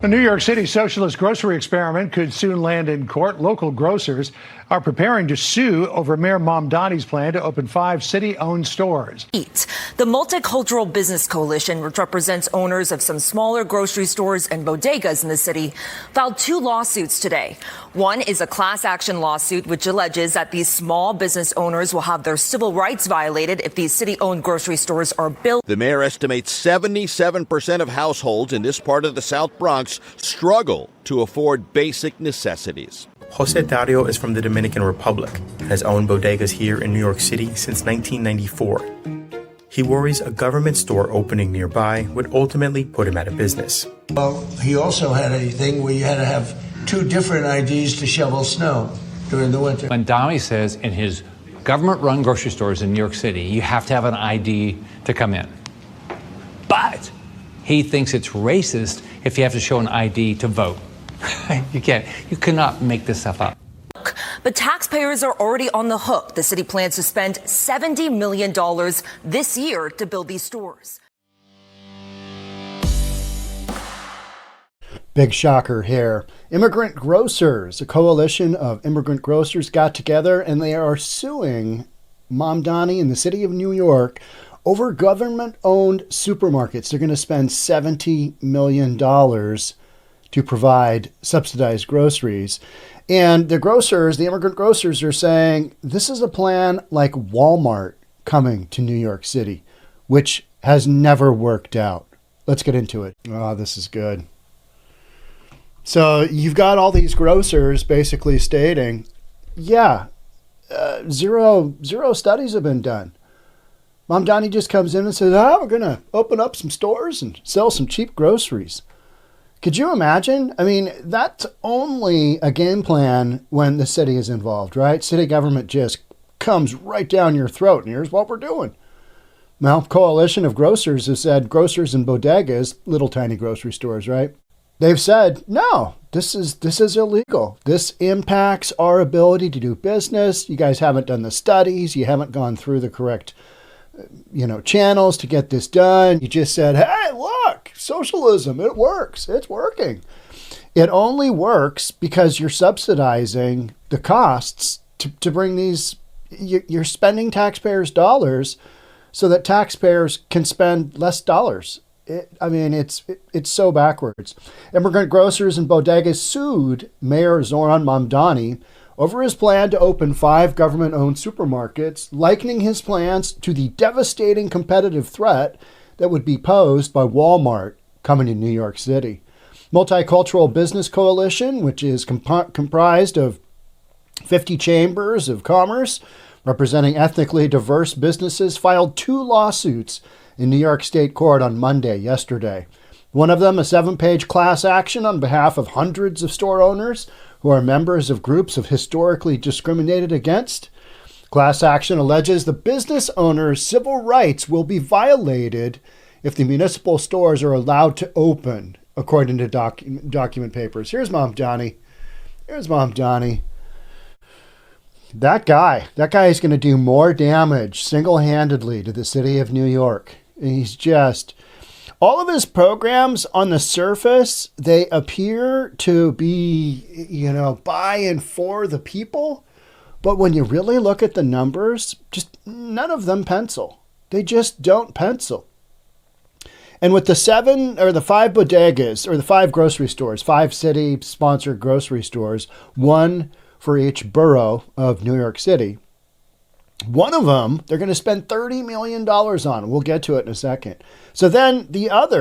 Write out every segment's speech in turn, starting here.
The New York City socialist grocery experiment could soon land in court. Local grocers are preparing to sue over Mayor Mamdani's plan to open 5 city-owned stores. The Multicultural Business Coalition, which represents owners of some smaller grocery stores and bodegas in the city, filed 2 lawsuits today. One is a class action lawsuit which alleges that these small business owners will have their civil rights violated if these city-owned grocery stores are built. The mayor estimates 77% of households in this part of the South Bronx struggle to afford basic necessities. Jose Dario is from the Dominican Republic and has owned bodegas here in New York City since 1994. He worries a government store opening nearby would ultimately put him out of business. Well, he also had a thing where you had to have 2 different IDs to shovel snow during the winter. Mamdani says in his government-run grocery stores in New York City, you have to have an ID to come in. But he thinks it's racist if you have to show an ID to vote. You cannot make this stuff up. But taxpayers are already on the hook. The city plans to spend $70 million this year to build these stores. Big shocker here. Immigrant Grocers, a coalition of immigrant grocers, got together and they are suing Mamdani in the city of New York over government-owned supermarkets. They're going to spend $70 million to provide subsidized groceries. And the grocers, the immigrant grocers, are saying this is a plan like Walmart coming to New York City, which has never worked out. Let's get into it. Oh, this is good. So you've got all these grocers basically stating, zero studies have been done. Mamdani just comes in and says, we're going to open up some stores and sell some cheap groceries. Could you imagine? I mean, that's only a game plan when the city is involved, right? City government just comes right down your throat, and here's what we're doing. Well, coalition of grocers has said, grocers and bodegas, little tiny grocery stores, right? They've said, no, this is illegal. This impacts our ability to do business. You guys haven't done the studies. You haven't gone through the correct channels to get this done. You just said, hey, look, socialism, it works. It's working. It only works because you're subsidizing the costs to bring these, you're spending taxpayers' dollars so that taxpayers can spend less dollars. It's so backwards. Immigrant grocers and bodegas sued Mayor Zohran Mamdani over his plan to open 5 government-owned supermarkets, likening his plans to the devastating competitive threat that would be posed by Walmart coming to New York City. Multicultural Business Coalition, which is comprised of 50 chambers of commerce representing ethnically diverse businesses, filed 2 lawsuits in New York State Court on yesterday. One of them, a 7-page class action on behalf of hundreds of store owners who are members of groups of historically discriminated against. Class action alleges the business owner's civil rights will be violated if the municipal stores are allowed to open, according to document papers. Here's Mamdani. That guy is going to do more damage single-handedly to the city of New York. He's just... all of his programs on the surface, they appear to be, by and for the people. But when you really look at the numbers, just none of them pencil. They just don't pencil. And with the 5 bodegas, or the 5 grocery stores, 5 city-sponsored grocery stores, 1 for each borough of New York City, one of them, they're going to spend $30 million on. We'll get to it in a second. So then you got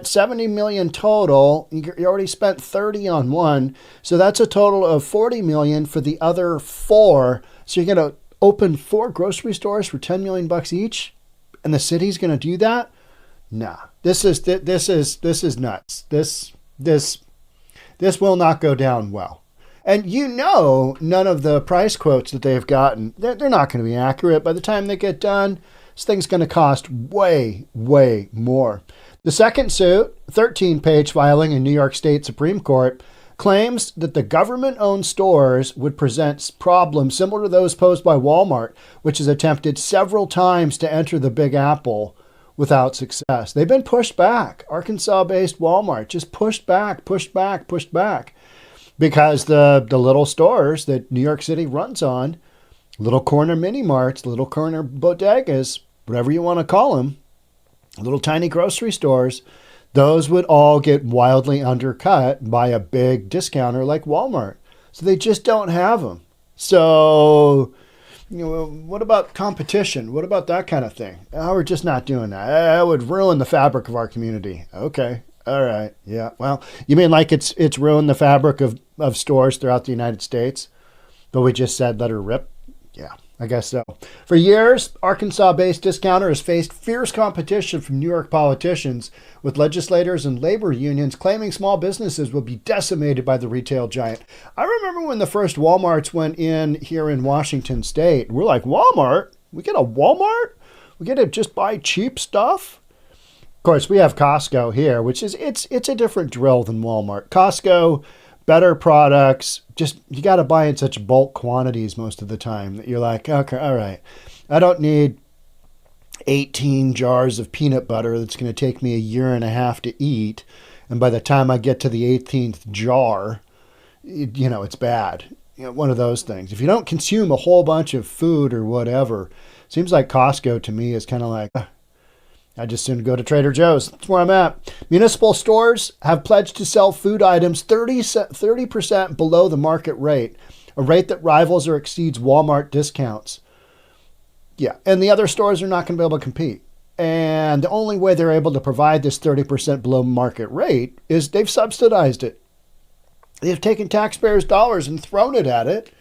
$70 million total. You already spent 30 on one. So that's a total of $40 million for the other 4. So you're going to open 4 grocery stores for $10 million each? And the city's going to do that? Nah. This is nuts. This will not go down well. And none of the price quotes that they've gotten, they're not going to be accurate. By the time they get done, this thing's going to cost way, way more. The second suit, 13-page filing in New York State Supreme Court, claims that the government-owned stores would present problems similar to those posed by Walmart, which has attempted several times to enter the Big Apple without success. They've been pushed back. Arkansas-based Walmart just pushed back, because the little stores that New York City runs on, little corner mini marts, little corner bodegas, whatever you want to call them, little tiny grocery stores, those would all get wildly undercut by a big discounter like Walmart. So they just don't have them. So, what about competition? What about that kind of thing? Oh, we're just not doing that. That would ruin the fabric of our community. Okay. All right. Yeah. Well, you mean like it's ruined the fabric of stores throughout the United States, but we just said let her rip? Yeah, I guess so. For years, Arkansas-based discounter has faced fierce competition from New York politicians, with legislators and labor unions claiming small businesses will be decimated by the retail giant. I remember when the first Walmarts went in here in Washington State. We're like, Walmart? We get a Walmart? We get to just buy cheap stuff? Of course, we have Costco here, which is it's a different drill than Walmart. Costco, better products, just you got to buy in such bulk quantities most of the time that you're like, okay, all right, I don't need 18 jars of peanut butter that's going to take me a year and a half to eat, and by the time I get to the 18th jar, it's bad. One of those things. If you don't consume a whole bunch of food or whatever, seems like Costco to me is kind of like, I just soon go to Trader Joe's. That's where I'm at. Municipal stores have pledged to sell food items 30% below the market rate, a rate that rivals or exceeds Walmart discounts. Yeah, and the other stores are not going to be able to compete. And the only way they're able to provide this 30% below market rate is they've subsidized it. They've taken taxpayers' dollars and thrown it at it,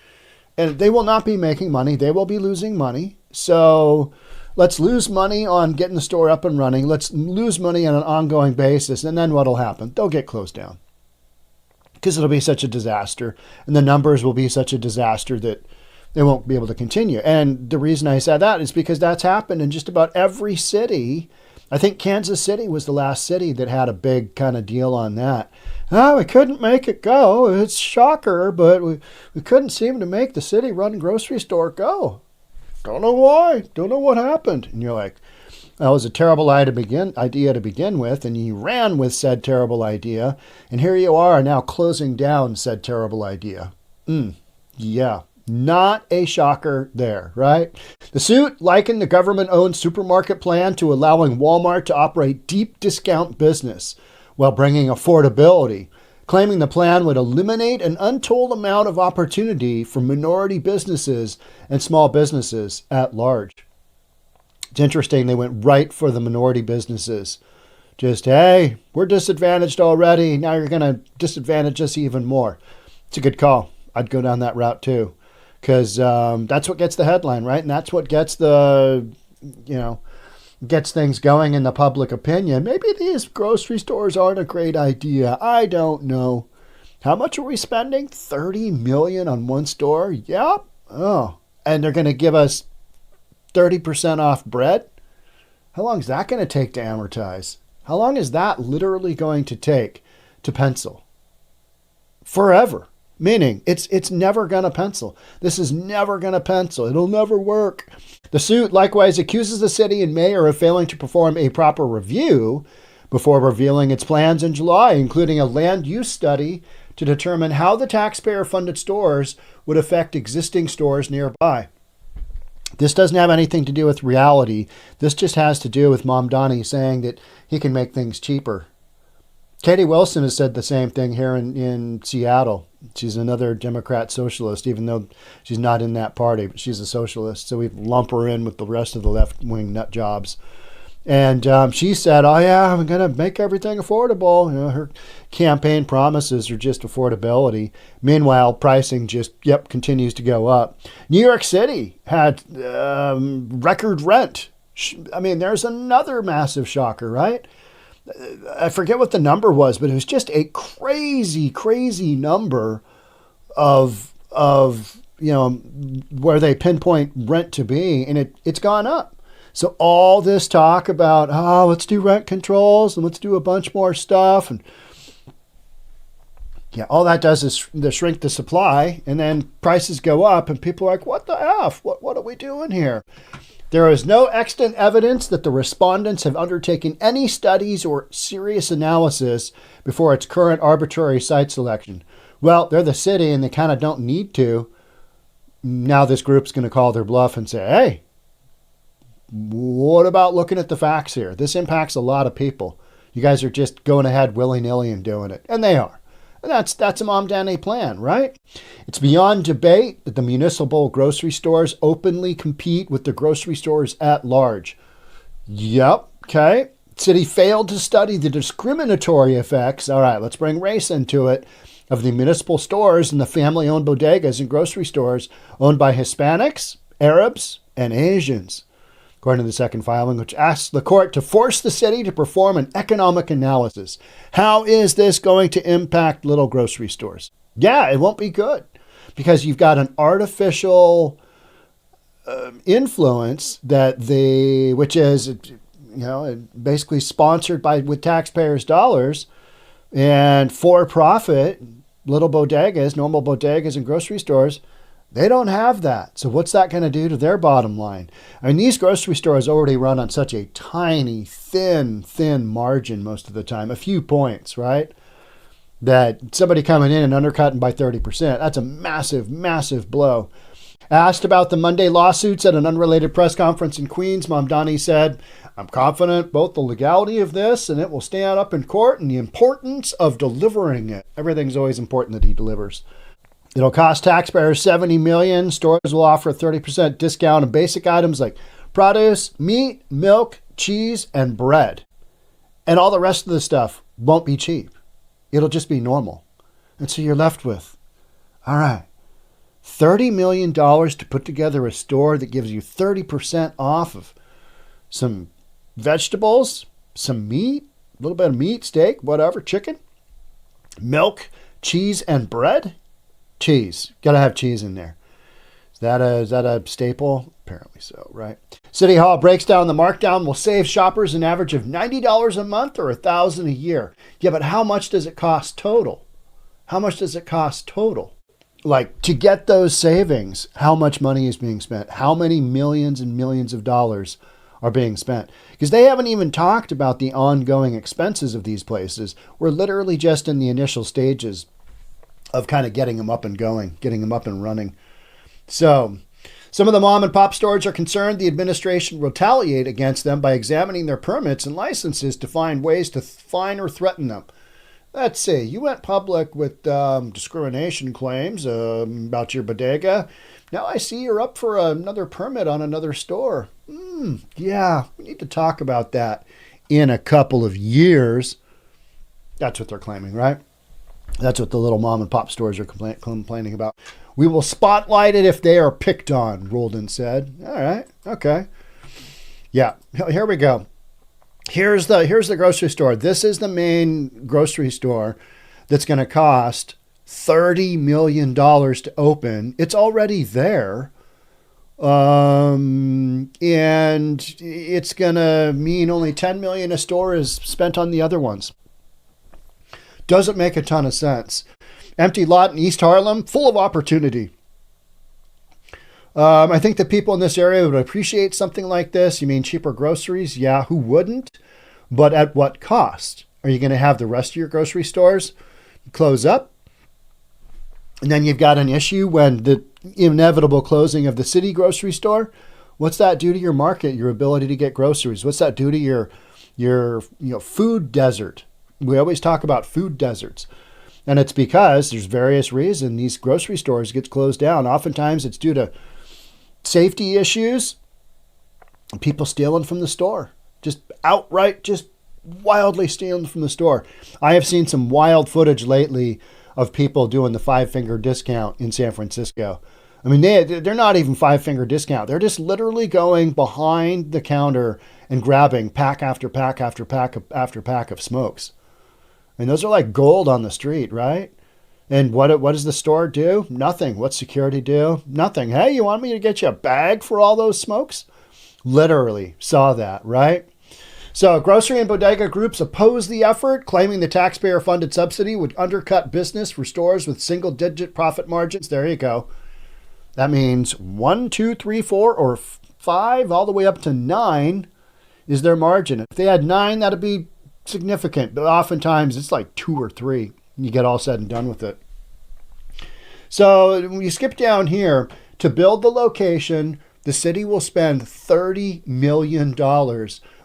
and they will not be making money. They will be losing money. So let's lose money on getting the store up and running. Let's lose money on an ongoing basis. And then what'll happen? They'll get closed down because it'll be such a disaster. And the numbers will be such a disaster that they won't be able to continue. And the reason I said that is because that's happened in just about every city. I think Kansas City was the last city that had a big kind of deal on that. We couldn't make it go. It's a shocker, but we couldn't seem to make the city-run grocery store go. Don't know why. Don't know what happened. And you're like, that was a terrible idea to begin with, and you ran with said terrible idea, and here you are now closing down said terrible idea. Yeah, not a shocker there, right? The suit likened the government-owned supermarket plan to allowing Walmart to operate deep discount business while bringing affordability, claiming the plan would eliminate an untold amount of opportunity for minority businesses and small businesses at large. It's interesting, they went right for the minority businesses. Just, hey, we're disadvantaged already. Now you're going to disadvantage us even more. It's a good call. I'd go down that route too, because that's what gets the headline, right? And that's what gets gets things going in the public opinion. Maybe these grocery stores aren't a great idea. I don't know. How much are we spending? $30 million on one store? Yep. Oh, and they're going to give us 30% off bread? How long is that going to take to amortize? How long is that literally going to take to pencil? Forever. Meaning it's never going to pencil. This is never going to pencil. It'll never work. The suit likewise accuses the city and mayor of failing to perform a proper review before revealing its plans in July, including a land use study to determine how the taxpayer-funded stores would affect existing stores nearby. This doesn't have anything to do with reality. This just has to do with Mamdani saying that he can make things cheaper. Katie Wilson has said the same thing here in Seattle. She's another Democrat socialist, even though she's not in that party, but she's a socialist. So we lump her in with the rest of the left-wing nut jobs. And she said, oh, yeah, I'm going to make everything affordable. Her campaign promises are just affordability. Meanwhile, pricing just, continues to go up. New York City had record rent. I mean, there's another massive shocker, right? I forget what the number was, but it was just a crazy, crazy number of where they pinpoint rent to be, and it's gone up. So all this talk about, let's do rent controls and let's do a bunch more stuff, and all that does is shrink the supply, and then prices go up, and people are like, what the F? What are we doing here? There is no extant evidence that the respondents have undertaken any studies or serious analysis before its current arbitrary site selection. Well, they're the city and they kind of don't need to. Now this group's going to call their bluff and say, hey, what about looking at the facts here? This impacts a lot of people. You guys are just going ahead willy-nilly and doing it. And they are. And that's a Mamdani plan, right? It's beyond debate that the municipal grocery stores openly compete with the grocery stores at large. Yep, okay. City failed to study the discriminatory effects. All right, let's bring race into it. Of the municipal stores and the family-owned bodegas and grocery stores owned by Hispanics, Arabs, and Asians, according to the second filing, which asks the court to force the city to perform an economic analysis. How is this going to impact little grocery stores? Yeah, it won't be good because you've got an artificial influence which is, basically sponsored with taxpayers' dollars and for-profit. Little bodegas, normal bodegas and grocery stores, they don't have that. So what's that going to do to their bottom line? I mean, these grocery stores already run on such a tiny, thin margin most of the time, a few points, right? That somebody coming in and undercutting by 30%, that's a massive, massive blow. Asked about the Monday lawsuits at an unrelated press conference in Queens, Mamdani said, I'm confident both the legality of this and it will stand up in court and the importance of delivering it. Everything's always important that he delivers. It'll cost taxpayers $70 million. Stores will offer a 30% discount on basic items like produce, meat, milk, cheese, and bread. And all the rest of the stuff won't be cheap. It'll just be normal. And so you're left with, all right, $30 million to put together a store that gives you 30% off of some vegetables, some meat, a little bit of meat, steak, whatever, chicken, milk, cheese, and bread. Cheese. Got to have cheese in there. Is that a staple? Apparently so, right? City Hall breaks down the markdown will save shoppers an average of $90 a month or $1,000 a year. Yeah, but how much does it cost total? How much does it cost total? Like, to get those savings, how much money is being spent? How many millions and millions of dollars are being spent? Because they haven't even talked about the ongoing expenses of these places. We're literally just in the initial stages of kind of getting them up and going, getting them up and running. So some of the mom and pop stores are concerned the administration will retaliate against them by examining their permits and licenses to find ways to fine or threaten them. Let's see, you went public with discrimination claims about your bodega. Now I see you're up for another permit on another store. Yeah, we need to talk about that in a couple of years. That's what they're claiming, right? That's what the little mom and pop stores are complaining about. We will spotlight it if they are picked on, Roldan said. All right, okay. Yeah, here we go. Here's the grocery store. This is the main grocery store that's going to cost $30 million to open. It's already there. And it's going to mean only $10 million a store is spent on the other ones. Doesn't make a ton of sense. Empty lot in East Harlem, full of opportunity. I think the people in this area would appreciate something like this. You mean cheaper groceries? Yeah, who wouldn't? But at what cost? Are you going to have the rest of your grocery stores close up? And then you've got an issue when the inevitable closing of the city grocery store. What's that do to your market, your ability to get groceries? What's that do to your food desert? We always talk about food deserts. And it's because there's various reasons these grocery stores get closed down. Oftentimes it's due to safety issues, people stealing from the store, just outright, just wildly stealing from the store. I have seen some wild footage lately of people doing the 5-finger discount in San Francisco. I mean, they're not even 5-finger discount. They're just literally going behind the counter and grabbing pack after pack after pack after pack of smokes. And those are like gold on the street, right? And what does the store do? Nothing. What's security do? Nothing. Hey, you want me to get you a bag for all those smokes? Literally saw that, right? So grocery and bodega groups oppose the effort, claiming the taxpayer-funded subsidy would undercut business for stores with single-digit profit margins. There you go. That means 1, 2, 3, 4, or 5 all the way up to 9 is their margin. If they had 9, that'd be significant, but oftentimes it's like 2 or 3. You get all said and done with it. So when you skip down here, to build the location, the city will spend $30 million,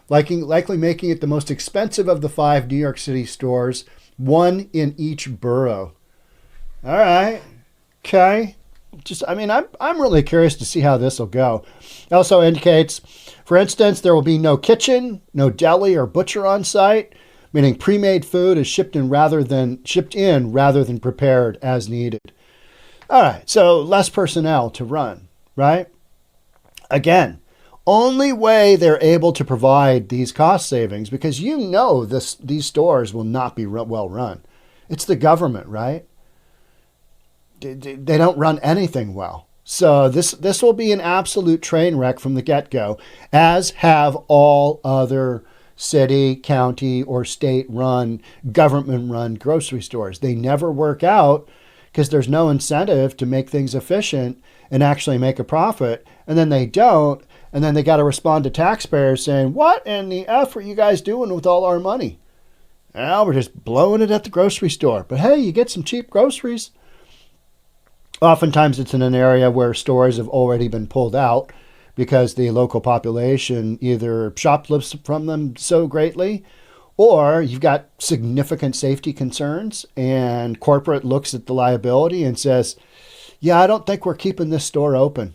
likely making it the most expensive of the 5 New York City stores, 1 in each borough. All right. Okay. I'm really curious to see how this will go. It also indicates, for instance, there will be no kitchen, no deli or butcher on site, meaning pre-made food is shipped in rather than prepared as needed. All right, so less personnel to run, right? Again, only way they're able to provide these cost savings, because these stores will not be well run. It's the government, right? They don't run anything well. So this will be an absolute train wreck from the get-go, as have all other city, county, or state-run, government-run grocery stores. They never work out because there's no incentive to make things efficient and actually make a profit. And then they don't, and then they got to respond to taxpayers saying, what in the F are you guys doing with all our money? Well, we're just blowing it at the grocery store. But hey, you get some cheap groceries. Oftentimes it's in an area where stores have already been pulled out because the local population either shoplifts from them so greatly, or you've got significant safety concerns and corporate looks at the liability and says, yeah, I don't think we're keeping this store open.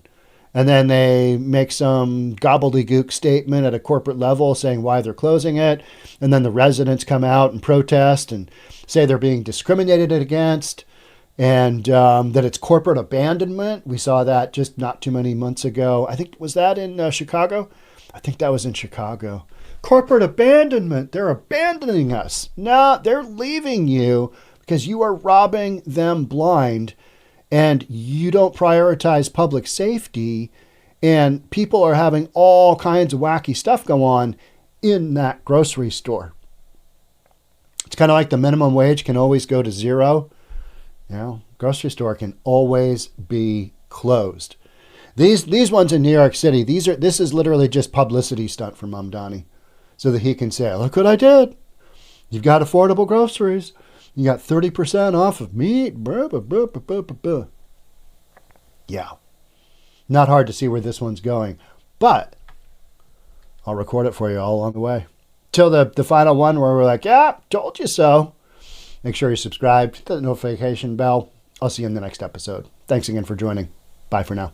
And then they make some gobbledygook statement at a corporate level saying why they're closing it. And then the residents come out and protest and say they're being discriminated against, and that it's corporate abandonment. We saw that just not too many months ago. I think, was that in Chicago? I think that was in Chicago. Corporate abandonment. They're abandoning us. No, they're leaving you because you are robbing them blind and you don't prioritize public safety, and people are having all kinds of wacky stuff go on in that grocery store. It's kind of like the minimum wage can always go to 0. Grocery store can always be closed. These ones in New York City, this is literally just publicity stunt for Mamdani, so that he can say, look what I did. You've got affordable groceries. You got 30% off of meat. Yeah. Not hard to see where this one's going, but I'll record it for you all along the way. Till the final one where we're like, yeah, told you so. Make sure you subscribe, hit the notification bell. I'll see you in the next episode. Thanks again for joining. Bye for now.